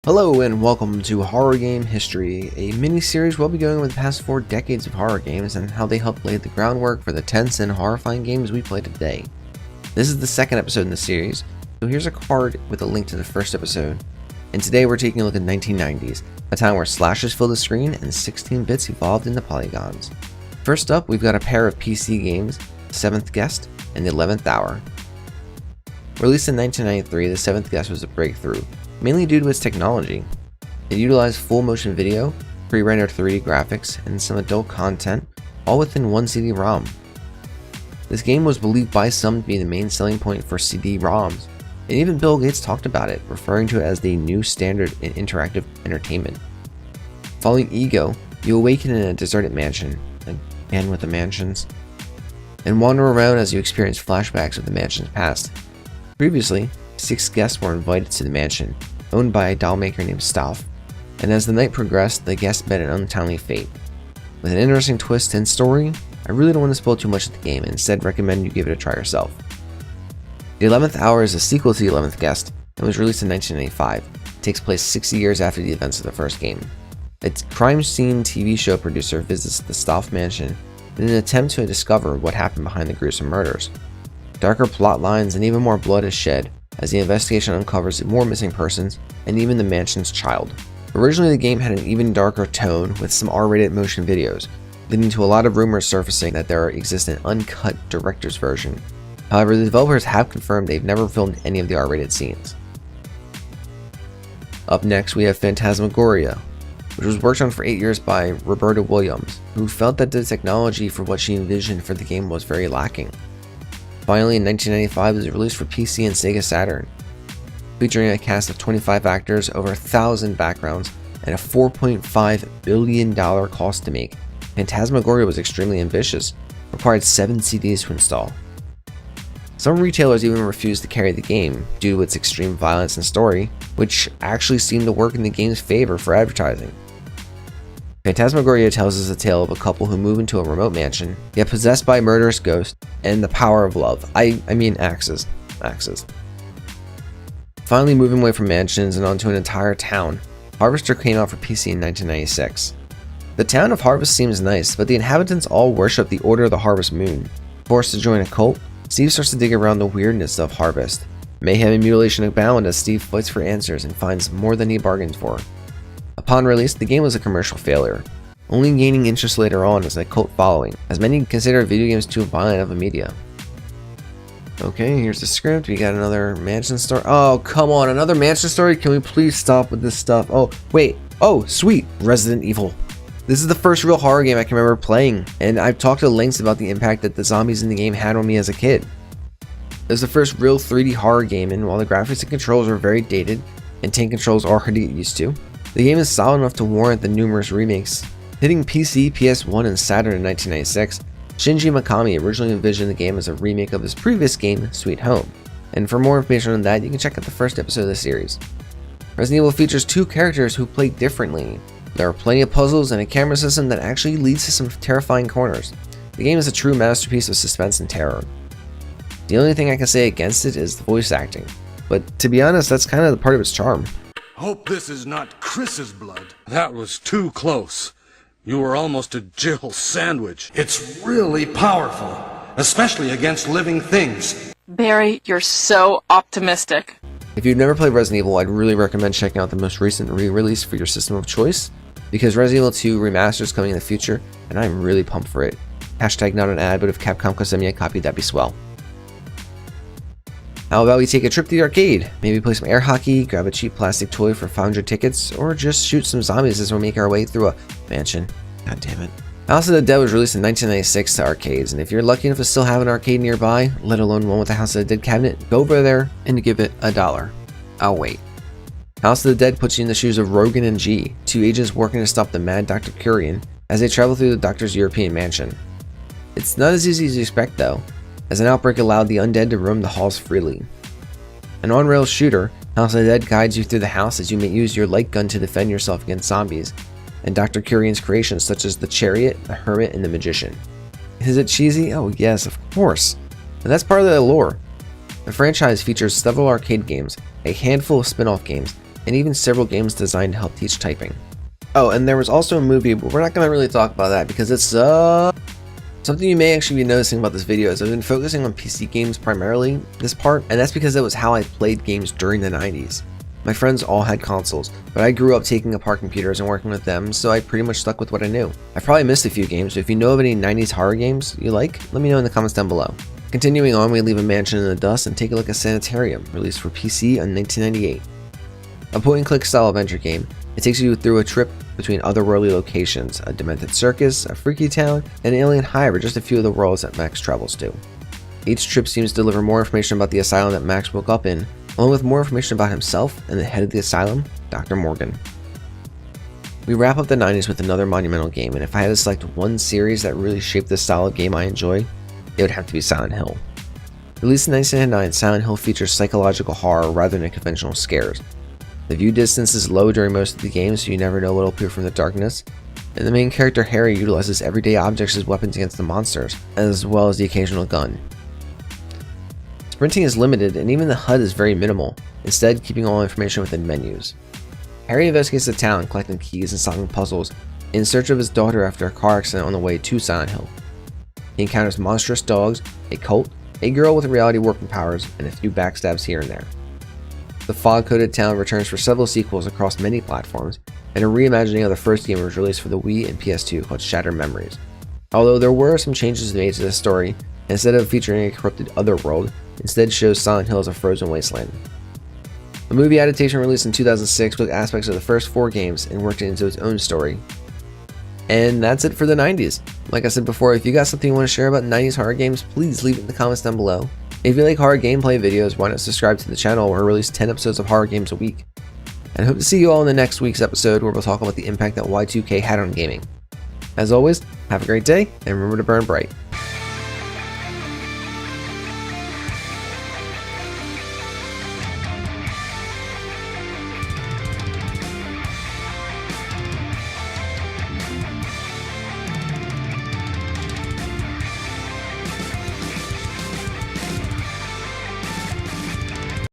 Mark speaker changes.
Speaker 1: Hello and welcome to Horror Game History, a mini-series where we'll be going over the past 4 decades of horror games and how they helped lay the groundwork for the tense and horrifying games we play today. This is the second episode in the series, so here's a card with a link to the first episode. And today we're taking a look at the 1990s, a time where slashes filled the screen and 16 bits evolved into polygons. First up, we've got a pair of PC games, Seventh Guest and The 11th Hour. Released in 1993, The Seventh Guest was a breakthrough, mainly due to its technology. It utilized full motion video, pre-rendered 3D graphics, and some adult content, all within one CD-ROM. This game was believed by some to be the main selling point for CD-ROMs, and even Bill Gates talked about it, referring to it as the new standard in interactive entertainment. Following Ego, you awaken in a deserted mansion, again with the mansions, and wander around as you experience flashbacks of the mansion's past. Previously, 6 guests were invited to the mansion, owned by a doll maker named Staff, and as the night progressed, the guests met an untimely fate. With an interesting twist and story, I really don't want to spoil too much of the game and instead recommend you give it a try yourself. The 11th Hour is a sequel to The 11th Guest and was released in 1995. It takes place 60 years after the events of the first game. A crime scene TV show producer visits the Staff mansion in an attempt to discover what happened behind the gruesome murders. Darker plot lines and even more blood is shed as the investigation uncovers more missing persons and even the mansion's child. Originally, the game had an even darker tone with some R-rated motion videos, leading to a lot of rumors surfacing that there exists an uncut director's version. However, the developers have confirmed they've never filmed any of the R-rated scenes. Up next, we have Phantasmagoria, which was worked on for 8 years by Roberta Williams, who felt that the technology for what she envisioned for the game was very lacking. Finally, in 1995, it was released for PC and Sega Saturn. Featuring a cast of 25 actors, over 1,000 backgrounds, and a $4.5 billion cost to make, Phantasmagoria was extremely ambitious, required 7 CDs to install. Some retailers even refused to carry the game due to its extreme violence and story, which actually seemed to work in the game's favor for advertising. Phantasmagoria tells us a tale of a couple who move into a remote mansion, get possessed by a murderous ghost, and the power of love. I mean axes. Finally, moving away from mansions and onto an entire town, Harvester came out for PC in 1996. The town of Harvest seems nice, but the inhabitants all worship the Order of the Harvest Moon. Forced to join a cult, Steve starts to dig around the weirdness of Harvest. Mayhem and mutilation abound as Steve fights for answers and finds more than he bargained for. Upon release, the game was a commercial failure, only gaining interest later on as a cult following, as many consider video games too violent of a media. Okay, here's the script. We got another mansion story. Oh, come on, another mansion story? Can we please stop with this stuff? Oh, wait. Oh, sweet. Resident Evil. This is the first real horror game I can remember playing, and I've talked to lengths about the impact that the zombies in the game had on me as a kid. It was the first real 3D horror game, and while the graphics and controls are very dated, and tank controls are hard to get used to, the game is solid enough to warrant the numerous remakes. Hitting PC, PS1, and Saturn in 1996, Shinji Mikami originally envisioned the game as a remake of his previous game, Sweet Home. And for more information on that, you can check out the first episode of the series. Resident Evil features 2 characters who play differently. There are plenty of puzzles and a camera system that actually leads to some terrifying corners. The game is a true masterpiece of suspense and terror. The only thing I can say against it is the voice acting, but to be honest, that's kind of the part of its charm.
Speaker 2: Hope this is not Chris's blood. That was too close. You were almost a Jill sandwich. It's really powerful, especially against living things.
Speaker 3: Barry, you're so optimistic.
Speaker 1: If you've never played Resident Evil, I'd really recommend checking out the most recent re-release for your system of choice, because Resident Evil 2 Remastered is coming in the future, and I'm really pumped for it. Hashtag not an ad, but if Capcom could send me a copy, that'd be swell. How about we take a trip to the arcade? Maybe play some air hockey, grab a cheap plastic toy for 500 tickets, or just shoot some zombies as we make our way through a mansion. God damn it. House of the Dead was released in 1996 to arcades, and if you're lucky enough to still have an arcade nearby, let alone one with a House of the Dead cabinet, go over there and give it $1. I'll wait. House of the Dead puts you in the shoes of Rogan and G, 2 agents working to stop the mad Dr. Curian as they travel through the Doctor's European mansion. It's not as easy as you expect though, as an outbreak allowed the undead to roam the halls freely. An on-rails shooter, House of the Dead guides you through the house as you may use your light gun to defend yourself against zombies, and Dr. Curian's creations such as the Chariot, the Hermit, and the Magician. Is it cheesy? Oh yes, of course. And that's part of the allure. The franchise features several arcade games, a handful of spin-off games, and even several games designed to help teach typing. Oh, and there was also a movie, but we're not going to really talk about that because it's something you may actually be noticing about this video is I've been focusing on PC games primarily this part, and that's because that was how I played games during the 90s. My friends all had consoles, but I grew up taking apart computers and working with them, so I pretty much stuck with what I knew. I probably missed a few games, but if you know of any 90s horror games you like, let me know in the comments down below. Continuing on, we leave a mansion in the dust and take a look at Sanitarium, released for PC in 1998. A point-and-click style adventure game, it takes you through a trip between otherworldly locations, a demented circus, a freaky town, and an alien hive are just a few of the worlds that Max travels to. Each trip seems to deliver more information about the asylum that Max woke up in, along with more information about himself and the head of the asylum, Dr. Morgan. We wrap up the 90s with another monumental game, and if I had to select one series that really shaped the style of game I enjoy, it would have to be Silent Hill. Released in 1999, Silent Hill features psychological horror rather than conventional scares. The view distance is low during most of the game, so you never know what will appear from the darkness, and the main character Harry utilizes everyday objects as weapons against the monsters, as well as the occasional gun. Sprinting is limited, and even the HUD is very minimal, instead keeping all information within menus. Harry investigates the town, collecting keys and solving puzzles, in search of his daughter after a car accident on the way to Silent Hill. He encounters monstrous dogs, a cult, a girl with reality warping powers, and a few backstabs here and there. The fog-coated town returns for several sequels across many platforms, and a reimagining of the first game was released for the Wii and PS2 called Shattered Memories. Although there were some changes made to the story, instead of featuring a corrupted otherworld, instead shows Silent Hill as a frozen wasteland. The movie adaptation released in 2006 took aspects of the first 4 games and worked it into its own story. And that's it for the 90s. Like I said before, if you got something you want to share about 90s horror games, please leave it in the comments down below. If you like horror gameplay videos, why not subscribe to the channel where I release 10 episodes of horror games a week. And I hope to see you all in the next week's episode where we'll talk about the impact that Y2K had on gaming. As always, have a great day, and remember to burn bright.